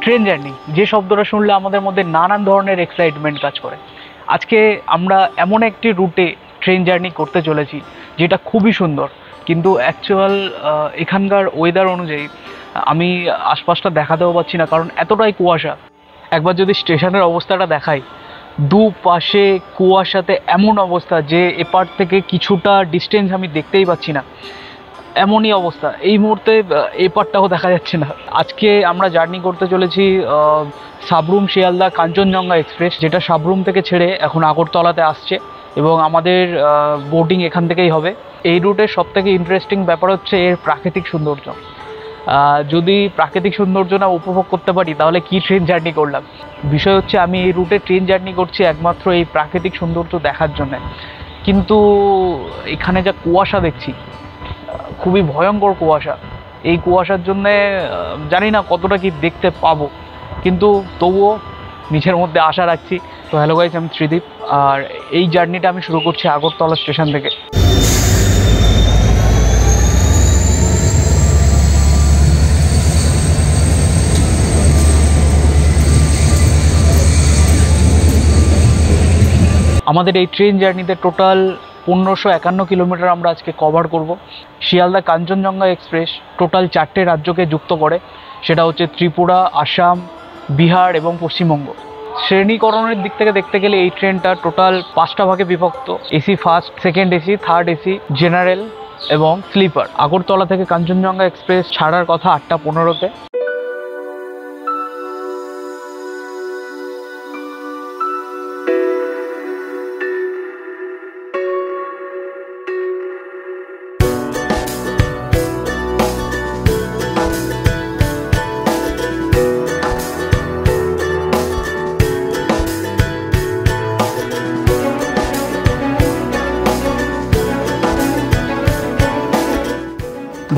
Train journey যে শব্দটা শুনলে আমাদের মধ্যে নানান ধরনের এক্সাইটমেন্ট কাজ করে। আজকে আমরা এমন একটি রুটে ট্রেন জার্নি করতে চলেছি যেটা খুবই সুন্দর, কিন্তু অ্যাকচুয়াল এখানকার ওয়েদার অনুযায়ী আমি আশপাশটা দেখাতেও পাচ্ছি না, কারণ এতটাই কুয়াশা। একবার যদি স্টেশনের অবস্থাটা দেখাই, দুপাশে কুয়াশাতে এমন অবস্থা যে এপার থেকে কিছুটা ডিস্টেন্স আমি দেখতেই পাচ্ছি না, এমনই অবস্থা এই মুহূর্তে। এপারটাও দেখা যাচ্ছে না। আজকে আমরা জার্নি করতে চলেছি সাবরুম শিয়ালদা কাঞ্চনজঙ্ঘা এক্সপ্রেস, যেটা সাবরুম থেকে ছেড়ে এখন আগরতলাতে আসছে এবং আমাদের বোর্ডিং এখান থেকেই হবে। এই রুটের সবথেকে ইন্টারেস্টিং ব্যাপার হচ্ছে এর প্রাকৃতিক সৌন্দর্য। যদি প্রাকৃতিক সৌন্দর্য না উপভোগ করতে পারি তাহলে কি ট্রেন জার্নি করলাম। বিষয় হচ্ছে আমি এই রুটে ট্রেন জার্নি করছি একমাত্র এই প্রাকৃতিক সৌন্দর্য দেখার জন্য, কিন্তু এখানে যা কুয়াশা দেখছি, খুবই ভয়ঙ্কর কুয়াশা। এই কুয়াশার জন্যে জানি না কতটা কি দেখতে পাবো, কিন্তু তবুও নিজের মধ্যে আশা রাখছি। তো হ্যালো গাইস, আমি ত্রিদীপ, আর এই জার্নিটা আমি শুরু করছি আগরতলা স্টেশন থেকে। আমাদের এই ট্রেন জার্নিতে টোটাল 1551 কিলোমিটার আমরা আজকে কভার করব। শিয়ালদা কাঞ্চনজঙ্ঘা এক্সপ্রেস টোটাল 4টে রাজ্যকে যুক্ত করে, সেটা হচ্ছে ত্রিপুরা, আসাম, বিহার এবং পশ্চিমবঙ্গ। শ্রেণীকরণের দিক থেকে দেখতে গেলে এই ট্রেনটা টোটাল 5টা ভাগে বিভক্ত: AC first, second AC, third AC, general এবং স্লিপার। আগরতলা থেকে কাঞ্চনজঙ্ঘা এক্সপ্রেস ছাড়ার কথা 8টা 15-তে।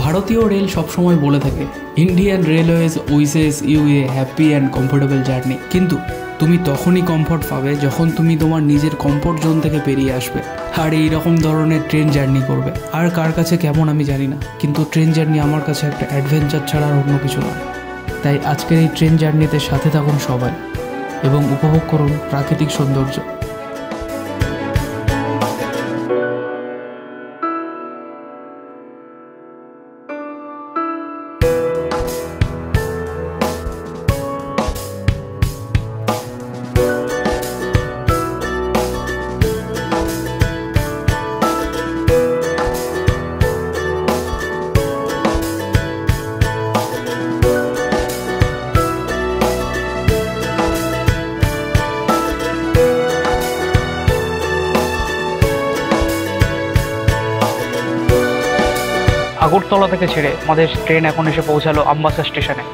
ভারতীয় রেল সবসময় বলে থাকে Indian railways wishes you a happy and comfortable journey, কিন্তু তুমি তখনই কমফোর্ট পাবে যখন তুমি তোমার নিজের কমফোর্ট জোন থেকে বেরিয়ে আসবে আর এইরকম ধরনের ট্রেন জার্নি করবে। আর কার কাছে কেমন আমি জানি না, কিন্তু ট্রেন জার্নি আমার কাছে একটা অ্যাডভেঞ্চার ছাড়া আর অন্য কিছু নয়। তাই আজকের এই ট্রেন জার্নিতে সাথে থাকুন সবাই এবং উপভোগ করুন প্রাকৃতিক সৌন্দর্য। আগরতলা থেকে ছেড়ে আমাদের ট্রেন এখন এসে পৌঁছালো আমবাসা স্টেশনে।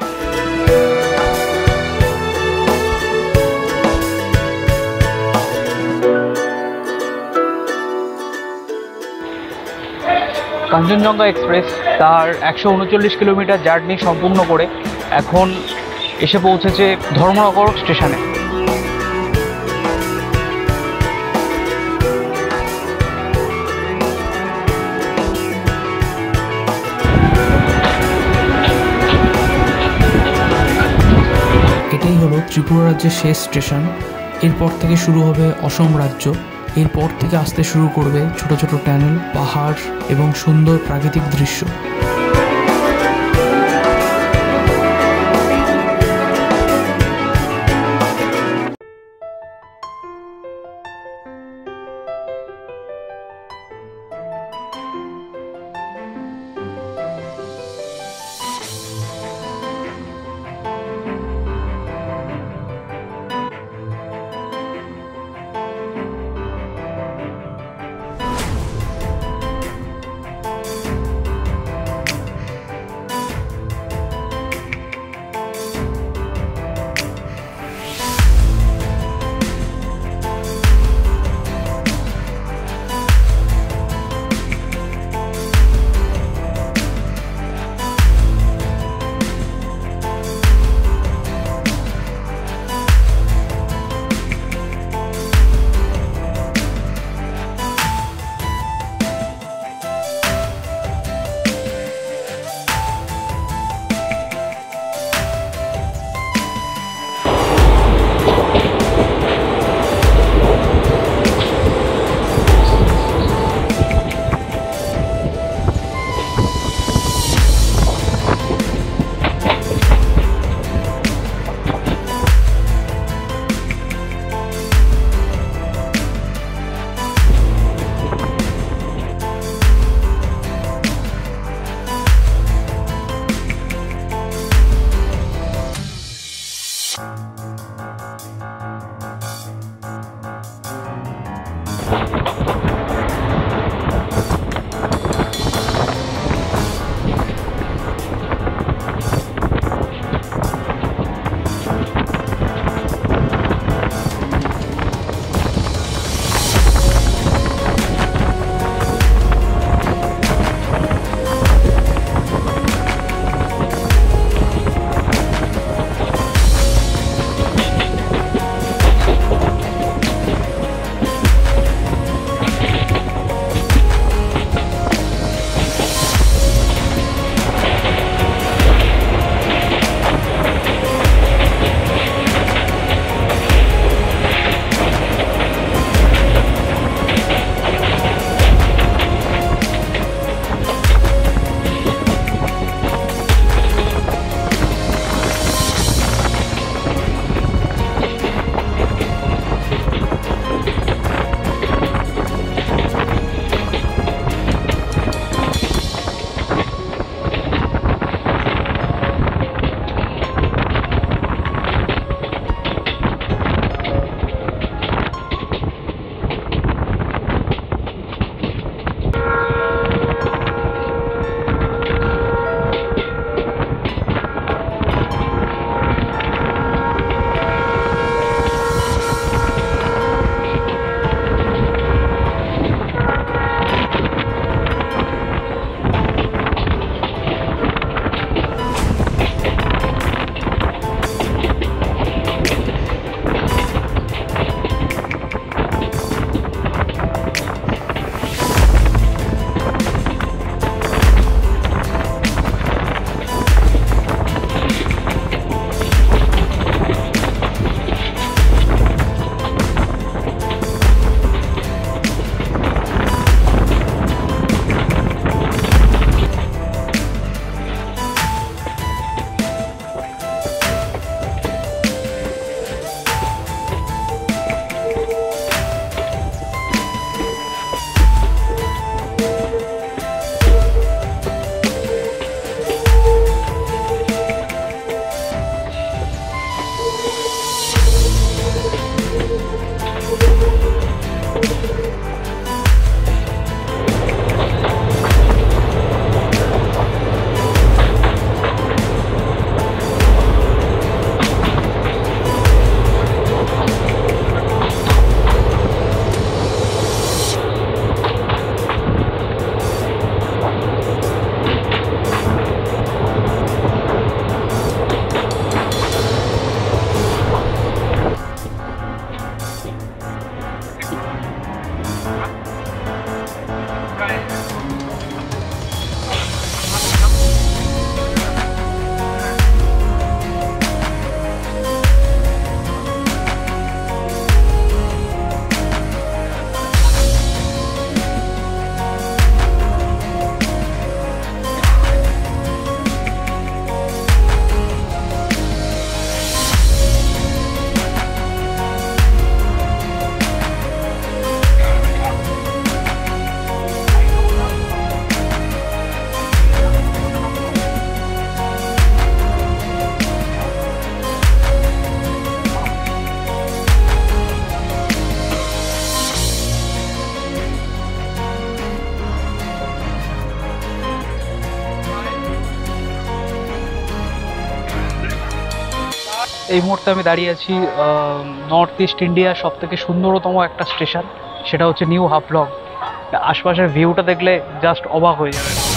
কাঞ্চনজঙ্ঘা এক্সপ্রেস তার 139 কিলোমিটার জার্নি সম্পূর্ণ করে এখন এসে পৌঁছেছে ধর্মনগর স্টেশনে। এটাই হলো ত্রিপুরা রাজ্যের শেষ স্টেশন। এরপর থেকে শুরু হবে অসম রাজ্য। এরপর থেকে আসতে শুরু করবে ছোট ছোট টানেল, পাহাড় এবং সুন্দর প্রাকৃতিক দৃশ্য। এই মুহূর্তে আমি দাঁড়িয়ে আছি নর্থ ইস্ট ইন্ডিয়ার সব থেকে সুন্দরতম একটা স্টেশন, সেটা হচ্ছে নিউ হাফলং। আশপাশের ভিউটা দেখলে জাস্ট অবাক হয়ে যাবে।